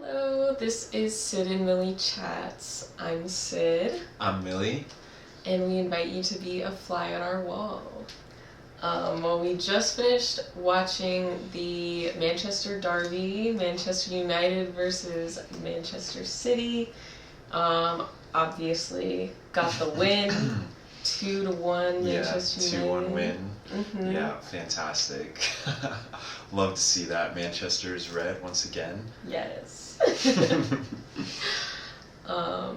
Hello, this is Sid and Millie Chats. I'm Sid. I'm Millie. And we invite you to be a fly on our wall. Well, we just finished watching the Manchester Derby, Manchester United versus Manchester City. Obviously got the win, 2-1 Manchester United. 2-1 win. Mm-hmm. Yeah, fantastic. Love to see that. Manchester is red once again. Yes. I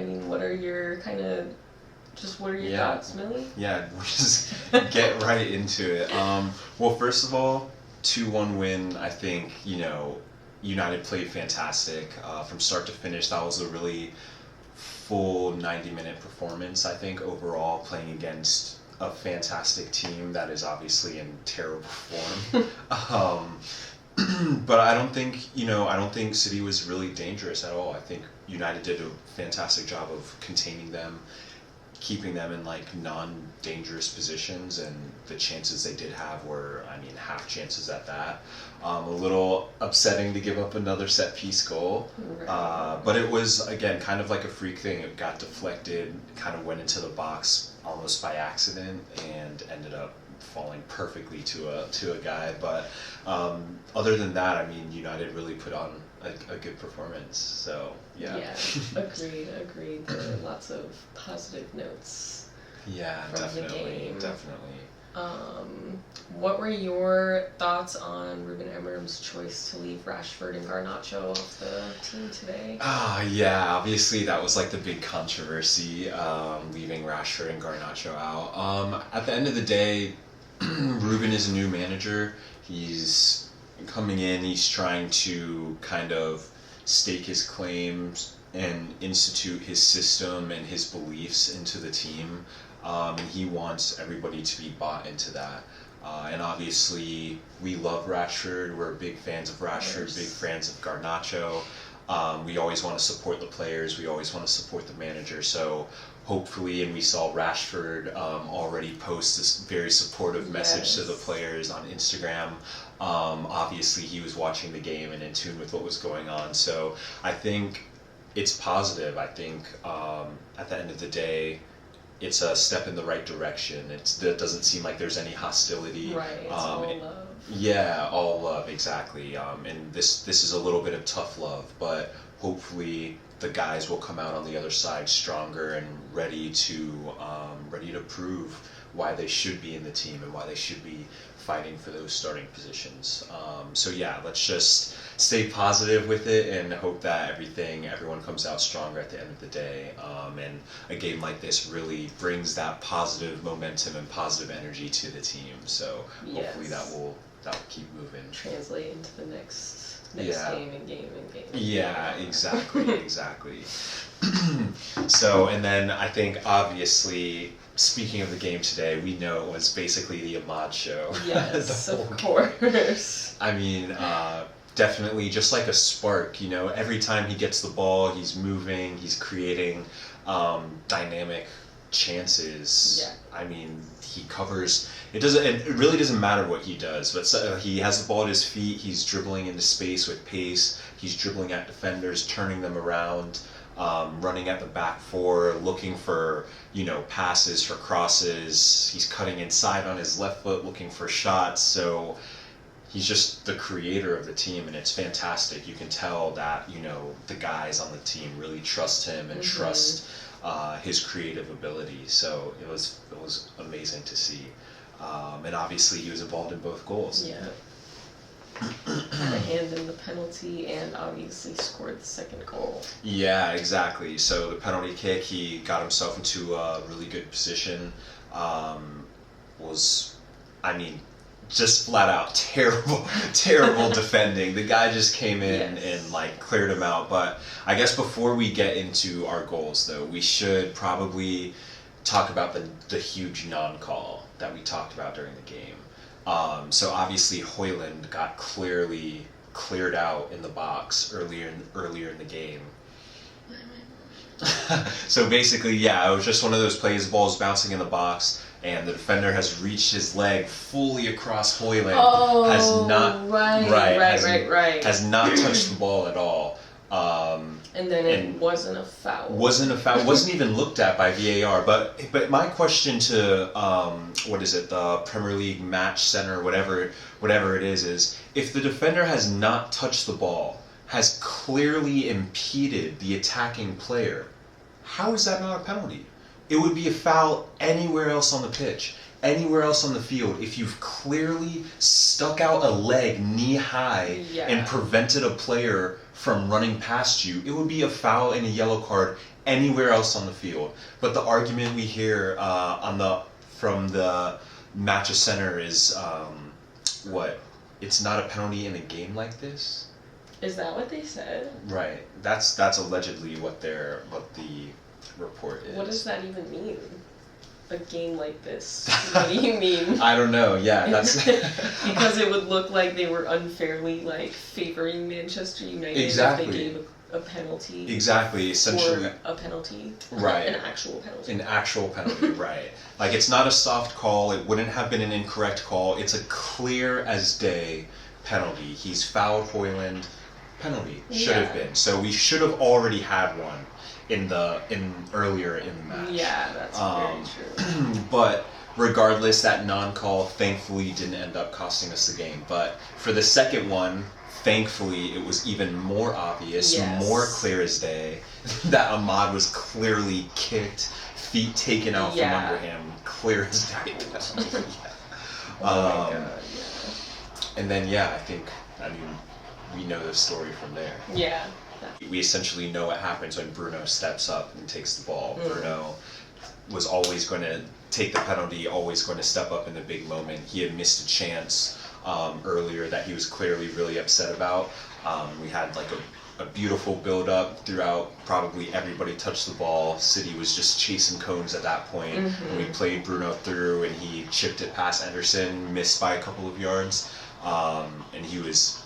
mean, what are your thoughts, Millie? Yeah, we'll just get right into it. Well, first of all, 2-1 win. I think, United played fantastic. From start to finish, that was a really full 90-minute performance, I think, overall, playing against a fantastic team that is obviously in terrible form. But I don't think City was really dangerous at all. I think United did a fantastic job of containing them, keeping them in non-dangerous positions, and the chances they did have were, half chances at that. A little upsetting to give up another set-piece goal, Right. but it was, again, kind of like a freak thing. It got deflected, kind of went into the box almost by accident, and ended up falling perfectly to a guy. But other than that, United really put on a good performance. So yeah. Yeah, agreed. There were lots of positive notes. Yeah, from the game. Definitely. What were your thoughts on Ruben Amorim's choice to leave Rashford and Garnacho off the team today? Yeah, obviously that was the big controversy, leaving Rashford and Garnacho out. At the end of the day, Ruben is a new manager. He's coming in, he's trying to kind of stake his claims and institute his system and his beliefs into the team. And he wants everybody to be bought into that. And obviously, we love Rashford. We're big fans of Rashford, big fans of Garnacho. We always want to support the players. We always want to support the manager. So hopefully, and we saw Rashford already post this very supportive message to the players on Instagram. Obviously, he was watching the game and in tune with what was going on. So I think it's positive. I think at the end of the day, it's a step in the right direction. It doesn't seem like there's any hostility. Right, it's all love. Yeah, all love, exactly. And this is a little bit of tough love, but hopefully the guys will come out on the other side stronger and ready to prove why they should be in the team and why they should be fighting for those starting positions. So yeah, let's just stay positive with it and hope that everyone comes out stronger at the end of the day. And a game like this really brings that positive momentum and positive energy to the team. So hopefully that will keep moving. Translate into the next game and game. Yeah, exactly. So, and then I think obviously, speaking of the game today, we know it was basically the Ahmad show. Yes, of course. Definitely just like a spark, every time he gets the ball, he's moving, he's creating dynamic chances. Yeah. He covers. It really doesn't matter what he does, but he has the ball at his feet. He's dribbling into space with pace. He's dribbling at defenders, turning them around, running at the back four, looking for passes, for crosses. He's cutting inside on his left foot, looking for shots. So he's just the creator of the team, and it's fantastic. You can tell that the guys on the team really trust him and trust his creative ability. So it was amazing to see. And obviously he was involved in both goals. Yeah. Had a hand in the penalty and obviously scored the second goal. Yeah, exactly. So the penalty kick, he got himself into a really good position. Just flat out terrible defending. The guy just came in and cleared him out. But I guess before we get into our goals, though, we should probably talk about the huge non-call that we talked about during the game. So obviously Højlund got clearly cleared out in the box earlier in the game. So basically, it was just one of those plays. The ball was bouncing in the box, and the defender has reached his leg fully across Hoyland. Oh, has not right. has not touched the ball at all. And then it wasn't a foul. Wasn't a foul. Wasn't even looked at by VAR. But my question to what is it, the Premier League Match Center, whatever it is if the defender has not touched the ball, has clearly impeded the attacking player, how is that not a penalty? It would be a foul anywhere else on the pitch, anywhere else on the field. If you've clearly stuck out a leg knee high and prevented a player from running past you, it would be a foul and a yellow card anywhere else on the field. But the argument we hear from the Matcha Center is it's not a penalty in a game like this. Is that what they said? Right. That's allegedly what the report is. What does that even mean? A game like this? What do you mean? I don't know. Yeah, that's because it would look like they were unfairly favoring Manchester United exactly. if they gave a penalty. Exactly. Essentially, or a penalty. Right. An actual penalty. An actual penalty. Right. Like, it's not a soft call. It wouldn't have been an incorrect call. It's a clear as day penalty. He's fouled Hoyland. Penalty should have been. So we should have already had one earlier in the match. Yeah, that's very true. But regardless, that non-call thankfully didn't end up costing us the game. But for the second one, thankfully it was even more obvious, more clear as day, that Ahmad was clearly kicked, feet taken out from under him, clear as day. Oh my God, yeah. And then we know the story from there. Yeah. We essentially know what happens when Bruno steps up and takes the ball. Bruno was always going to take the penalty, always going to step up in the big moment. He had missed a chance earlier that he was clearly really upset about. We had a beautiful build-up throughout. Probably everybody touched the ball. City was just chasing cones at that point. And we played Bruno through, and he chipped it past Anderson, missed by a couple of yards. And he was,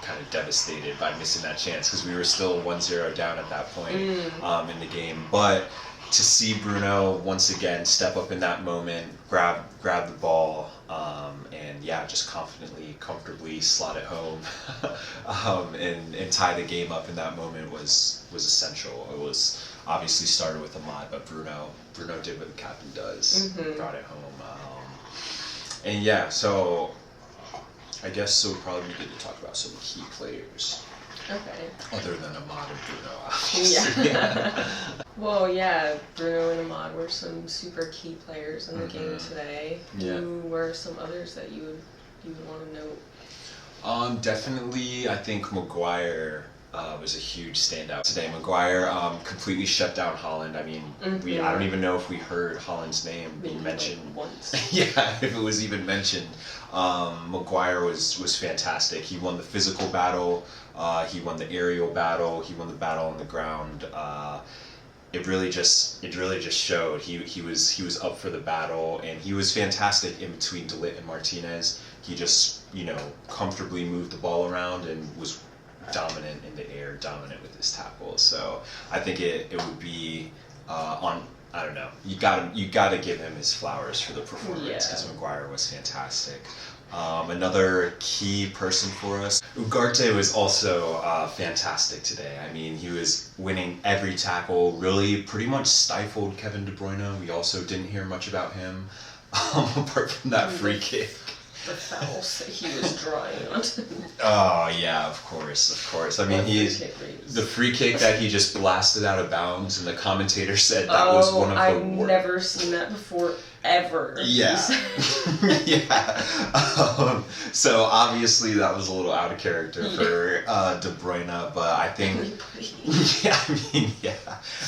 kind of devastated by missing that chance because we were still 1-0 down at that point in the game. But to see Bruno once again step up in that moment, grab the ball, and just confidently, comfortably slot it home, and tie the game up in that moment was essential. It was obviously started with Ahmad, but Bruno did what the captain does, brought it home, so. I guess so. We'll probably need to talk about some key players. Okay. Other than Ahmad and Bruno, obviously. Well, Bruno and Ahmad were some super key players in the game today. Who were some others that you would want to note? Definitely, I think Maguire was a huge standout today. Maguire completely shut down Haaland. I don't even know if we heard Haaland's name being mentioned once. If it was even mentioned. Maguire was fantastic. He won the physical battle. He won the aerial battle. He won the battle on the ground. It really just showed he was up for the battle, and he was fantastic in between De Ligt and Martinez. He just comfortably moved the ball around and was dominant in the air, dominant with his tackles. So I think it would be I don't know. You gotta give him his flowers for the performance because Maguire was fantastic. Another key person for us, Ugarte was also fantastic today. He was winning every tackle, really pretty much stifled Kevin De Bruyne. We also didn't hear much about him apart from that free kick. The fouls that he was drawing onto. Oh yeah, of course. The free kick that he just blasted out of bounds, and the commentator said that was one of the I've never seen that before, ever. Yeah. So obviously that was a little out of character for De Bruyne, but I think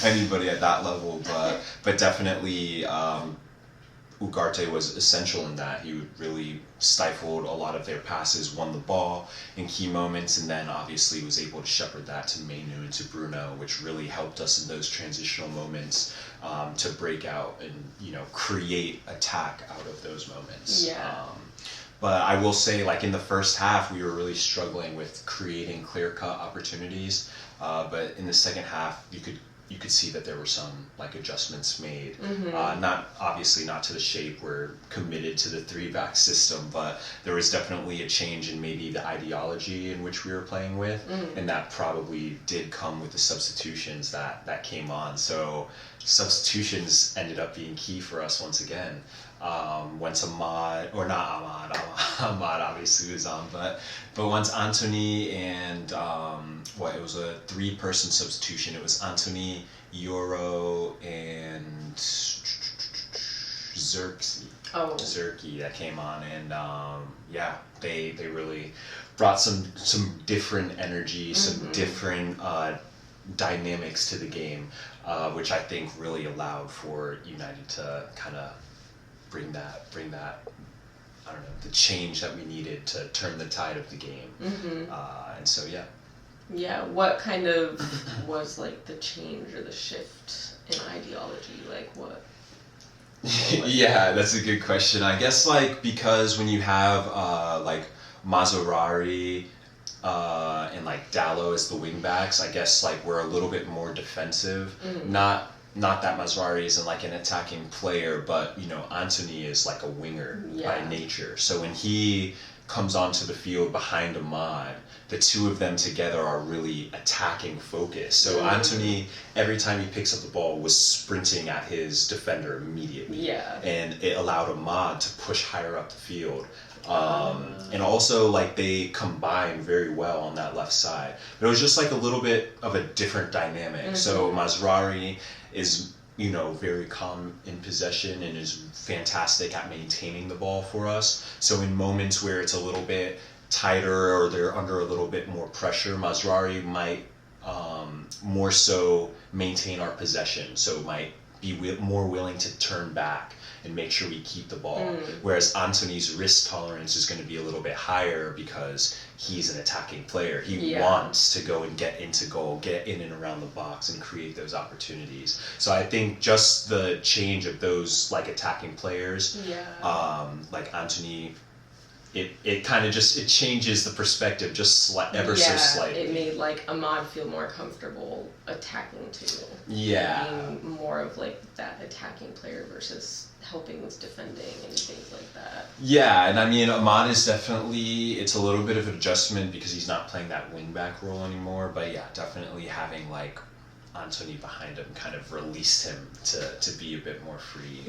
anybody at that level, but definitely. Ugarte was essential in that. He really stifled a lot of their passes, won the ball in key moments, and then obviously was able to shepherd that to Mainu and to Bruno, which really helped us in those transitional moments to break out and create attack out of those moments. But I will say, in the first half, we were really struggling with creating clear-cut opportunities. But in the second half, you could you could see that there were some like adjustments made. Mm-hmm. Not obviously not to the shape. We're committed to the three back system, but there was definitely a change in maybe the ideology in which we were playing with, and that probably did come with the substitutions that came on. So substitutions ended up being key for us once again. Once Ahmad, or not Ahmad, Ahmad obviously was on, but once Anthony and it was a 3-person substitution. It was Anthony, Euro, and Xerxes. Oh. Zerky that came on, and they really brought some different energy, some different dynamics to the game, which I think really allowed for United to kind of bring that I don't know, the change that we needed to turn the tide of the game. And so Yeah, what kind of was like the change or the shift in ideology? Like what? Yeah, that's a good question. I guess like because when you have like Mazzarri and like Dallo as the wing backs, I guess like we're a little bit more defensive. Not that Mazzarri isn't like an attacking player, but you know Anthony is like a winger by nature. So when he comes onto the field behind Ahmad, the two of them together are really attacking focus. So Anthony, every time he picks up the ball, was sprinting at his defender immediately. Yeah. And it allowed Ahmad to push higher up the field. And also, like, they combined very well on that left side. But it was just like a little bit of a different dynamic. So Mazzarri is, you know, very calm in possession and is fantastic at maintaining the ball for us. So in moments where it's a little bit tighter or they're under a little bit more pressure, Mazzarri might more so maintain our possession. So might be more willing to turn back and make sure we keep the ball. Whereas Anthony's risk tolerance is going to be a little bit higher because he's an attacking player. He wants to go and get into goal, get in and around the box and create those opportunities. So I think just the change of those like attacking players, like Anthony, it kind of just, it changes the perspective just ever so slightly. It made like Ahmad feel more comfortable attacking too. Yeah. Being more of like that attacking player versus helping with defending and things like that. Yeah, and I mean Ahmad is definitely, it's a little bit of an adjustment because he's not playing that wing back role anymore, but yeah, definitely having like Anthony behind him kind of released him to be a bit more free.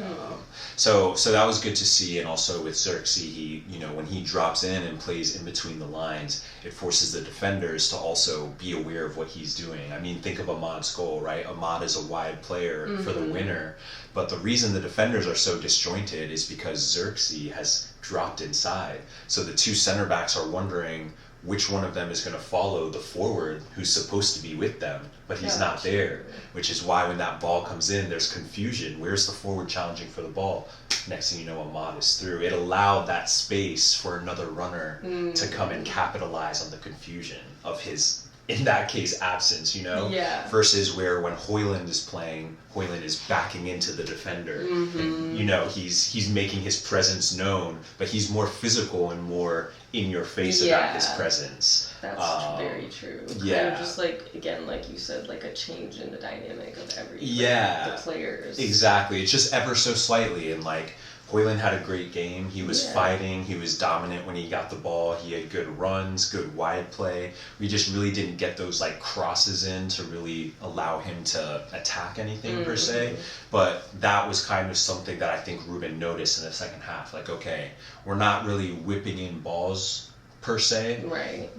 So that was good to see. And also with Xerxes, he, you know, when he drops in and plays in between the lines, it forces the defenders to also be aware of what he's doing. I mean, think of Ahmad's goal, right? Ahmad is a wide player for the winner, but the reason the defenders are so disjointed is because Xerxes has dropped inside. So the two center backs are wondering which one of them is going to follow the forward who's supposed to be with them, but he's not there, which is why when that ball comes in, there's confusion. Where's the forward challenging for the ball? Next thing you know, Ahmad is through. It allowed that space for another runner to come and capitalize on the confusion of his, in that case, absence, you know? Versus where when Højlund is playing, Højlund is backing into the defender. And, you know, he's making his presence known, but he's more physical and more in your face about his presence. That's very true. Kind of just like, again, like you said, like a change in the dynamic of the players. Exactly. It's just ever so slightly. And like Højlund had a great game. He was fighting. He was dominant when he got the ball. He had good runs, good wide play. We just really didn't get those like crosses in to really allow him to attack anything per se. But that was kind of something that I think Ruben noticed in the second half. Like, okay, we're not really whipping in balls per se. Right.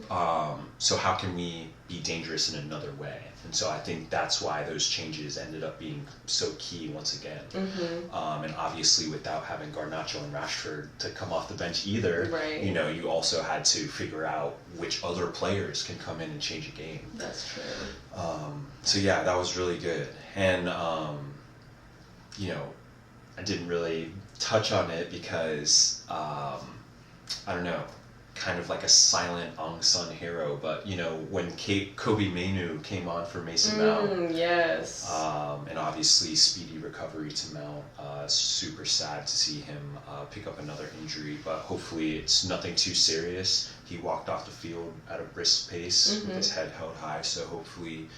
So how can we be dangerous in another way? And so I think that's why those changes ended up being so key once again. And obviously without having Garnacho and Rashford to come off the bench either, you know, you also had to figure out which other players can come in and change a game. That's true. So yeah, that was really good. And, you know, I didn't really touch on it because, I don't know, kind of like a silent unsung hero, but you know when Kobe Mainoo came on for Mason Mount, and obviously speedy recovery to Mount. Super sad to see him pick up another injury, but hopefully it's nothing too serious. He walked off the field at a brisk pace with his head held high, so hopefully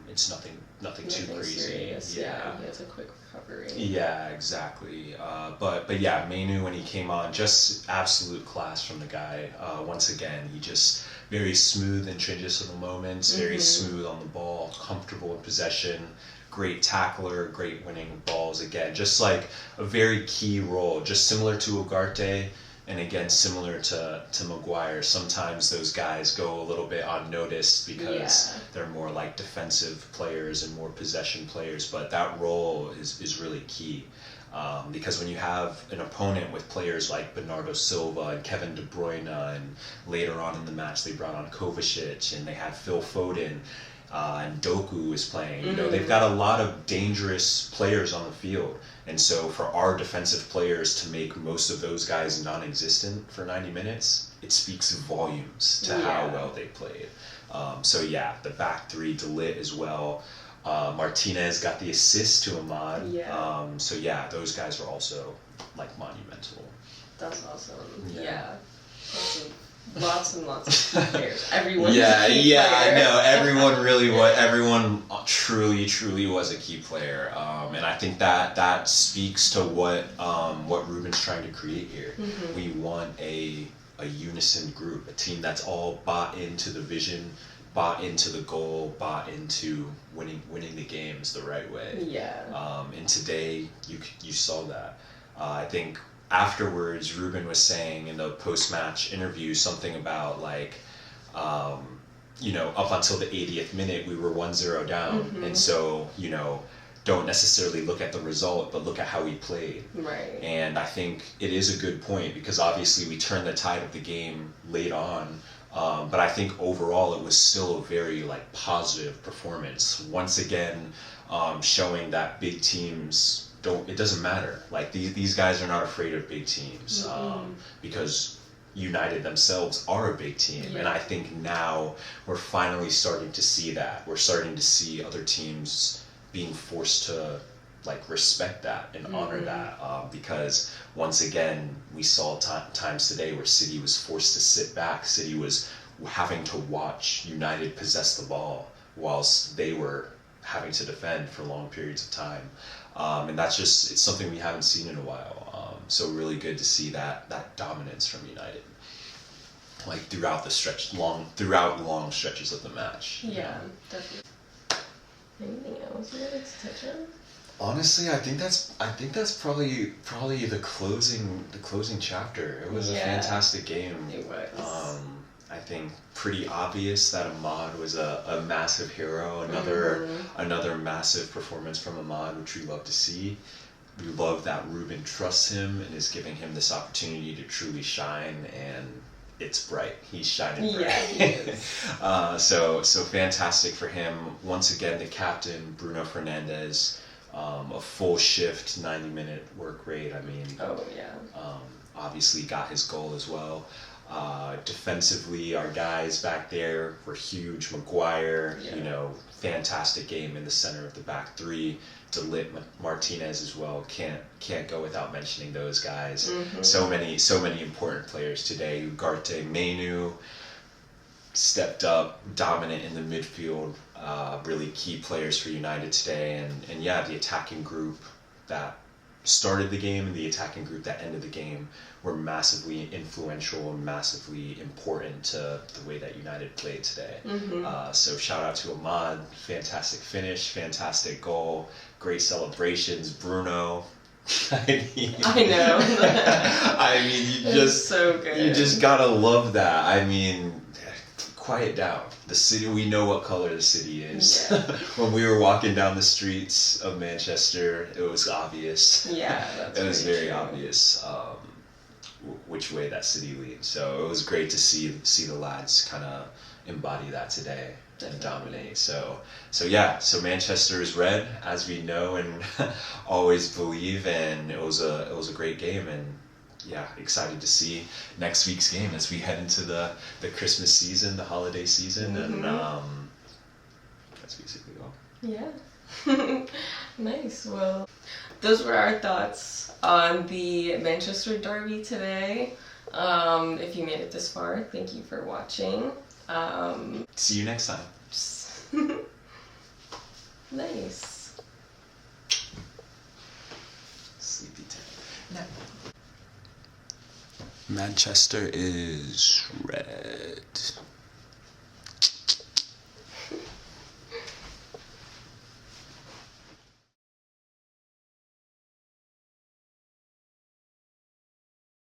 It's nothing too crazy. Serious. Yeah, he has a quick recovery. Yeah, exactly. But yeah, Mainu, when he came on, just absolute class from the guy. Once again, he just very smooth in transitional moments, very smooth on the ball, comfortable in possession, great tackler, great winning balls. Again, just like a very key role, just similar to Ugarte. And again, similar to Maguire, sometimes those guys go a little bit unnoticed because they're more like defensive players and more possession players. But that role is really key. Because when you have an opponent with players like Bernardo Silva and Kevin De Bruyne, and later on in the match they brought on Kovacic, and they had Phil Foden, and Doku is playing. You know, they've got a lot of dangerous players on the field. And so for our defensive players to make most of those guys non-existent for 90 minutes, it speaks volumes to how well they played. So yeah, the back three, De Ligt as well. Martinez got the assist to Ahmad. So yeah, those guys were also like monumental. That's awesome. Yeah. Lots and lots of players. Everyone. I know. Everyone truly was a key player. And I think that speaks to what Ruben's trying to create here. We want a unison group, a team that's all bought into the vision, bought into the goal, bought into winning the games the right way. And today you saw that. I think afterwards, Ruben was saying in the post-match interview something about like, up until the 80th minute, we were 1-0 down. And so, don't necessarily look at the result, but look at how we played. Right. And I think it is a good point because obviously we turned the tide of the game late on. But I think overall it was still a very like positive performance. Once again, showing that big teams it doesn't matter. Like these guys are not afraid of big teams because United themselves are a big team. And I think now we're finally starting to see that. We're starting to see other teams being forced to like respect that and honor that because once again we saw times today where City was forced to sit back. City was having to watch United possess the ball whilst they were having to defend for long periods of time. And it's something we haven't seen in a while. So really good to see that dominance from United, like throughout long stretches of the match. Yeah, definitely. Anything else you wanted to touch on? Honestly, I think that's probably the closing chapter. It was a fantastic game. It was. I think pretty obvious that Ahmad was a massive hero. Another massive performance from Ahmad, which we love to see. We love that Ruben trusts him and is giving him this opportunity to truly shine, and it's bright. He's shining bright. Yeah, he is. So fantastic for him. Once again, the captain, Bruno Fernandes, a full shift, 90-minute work rate. I mean, obviously got his goal as well. Defensively, our guys back there were huge. Maguire, fantastic game in the center of the back three. De Ligt, Martinez as well. Can't go without mentioning those guys. So many important players today. Ugarte, Mainu stepped up, dominant in the midfield. Really key players for United today, and the attacking group that started the game and the attacking group that ended the game were massively influential and massively important to the way that United played today. So shout out to Ahmad, fantastic finish, fantastic goal, great celebrations. Bruno, I know. I mean, so good. You just gotta love that. I mean, quiet down. The city, we know what color the city is. When we were walking down the streets of Manchester, it was obvious. That's it was very obvious which way that city leans. So it was great to see the lads kind of embody that today. And dominate. So Manchester is red, as we know and always believe, and it was a great game, and excited to see next week's game as we head into the Christmas season, the holiday season, and that's basically all. Yeah. Nice. Well, those were our thoughts on the Manchester Derby today. If you made it this far, thank you for watching. See you next time. Nice. Sleepy time. Manchester is red.